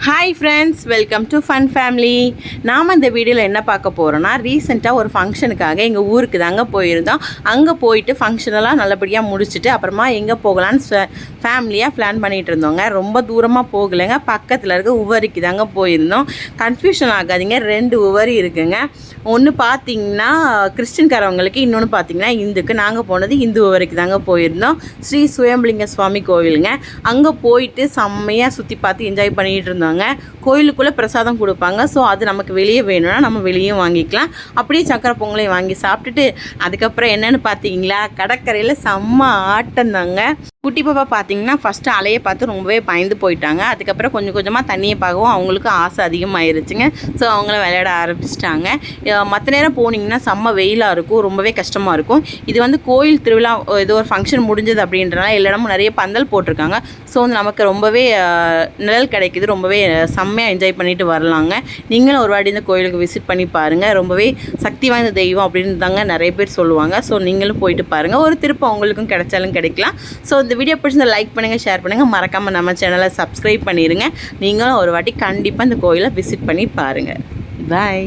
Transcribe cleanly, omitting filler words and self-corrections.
Hi friends, welcome to fun family. நாம் இந்த வீடியோவில் என்ன பார்க்க போகிறோன்னா, ரீசெண்டாக ஒரு ஃபங்க்ஷனுக்காக எங்கள் ஊருக்கு தாங்க போயிருந்தோம். அங்கே போயிட்டு ஃபங்க்ஷனெல்லாம் நல்லபடியாக முடிச்சுட்டு அப்புறமா எங்கே போகலான்னு ஃபேமிலியாக பிளான் பண்ணிகிட்டு இருந்தோங்க. ரொம்ப தூரமாக போகலைங்க, பக்கத்தில் இருக்க உவரிக்கு தாங்க போயிருந்தோம். கன்ஃபியூஷன் ஆகாதீங்க, 2 உவரி இருக்குங்க. ஒன்று பார்த்தீங்கன்னா கிறிஸ்டின்காரவங்களுக்கு, இன்னொன்று பார்த்தீங்கன்னா இந்துக்கு. நாங்கள் போனது இந்து உவரிக்கு தாங்க போயிருந்தோம். ஸ்ரீ சுயம்பலிங்க சுவாமி கோவிலுங்க. அங்கே போயிட்டு செம்மையாக சுற்றி பார்த்து என்ஜாய் பண்ணிகிட்டு இருந்தோம். கோயிலுக்குள்ளே பிரசாதம் கொடுப்பாங்க. ஸோ அது நமக்கு வெளியே வேணும்னா நம்ம வெளியே வாங்கிக்கலாம். அப்படியே சக்கரை பொங்கலையும் வாங்கி சாப்பிட்டுட்டு அதுக்கப்புறம் என்னென்னு பார்த்தீங்களா, கடற்கரையில் செம்ம ஆட்டம் தாங்க. குட்டி பாப்பா பார்த்தீங்கன்னா ஃபஸ்ட்டு அலையை பார்த்து ரொம்பவே பயந்து போயிட்டாங்க. அதுக்கப்புறம் கொஞ்சம் கொஞ்சமாக தண்ணியை பார்க்கவும் அவங்களுக்கு ஆசை அதிகமாகிருச்சுங்க. ஸோ அவங்கள விளையாட ஆரம்பிச்சிட்டாங்க. மற்ற நேரம் போனீங்கன்னா செம்ம வெயிலாக இருக்கும், ரொம்பவே கஷ்டமாக இருக்கும். இது வந்து கோயில் திருவிழா, ஏதோ ஒரு ஃபங்க்ஷன் முடிஞ்சது அப்படின்றனால எல்லா இடமும் நிறைய பந்தல் போட்டிருக்காங்க. ஸோ வந்து நமக்கு ரொம்பவே நிழல் கிடைக்குது, ரொம்பவே செம்மையாக என்ஜாய் பண்ணிட்டு வரலாங்க. நீங்களும் ஒரு வாட்டி இந்த கோயிலுக்கு விசிட் பண்ணி பாருங்கள். ரொம்பவே சக்தி வாய்ந்த தெய்வம் அப்படின்னு தாங்க நிறைய பேர் சொல்லுவாங்க. ஸோ நீங்களும் போயிட்டு பாருங்கள், ஒரு திருப்பம் உங்களுக்கும் கிடைச்சாலும் கிடைக்கலாம். ஸோ இந்த வீடியோ பிடிச்சிருந்தா லைக் பண்ணுங்கள், ஷேர் பண்ணுங்கள், மறக்காமல் நம்ம சேனலை சப்ஸ்கிரைப் பண்ணிடுங்க. நீங்களும் ஒரு வாட்டி கண்டிப்பாக இந்த கோயிலை விசிட் பண்ணி பாருங்கள். பாய்.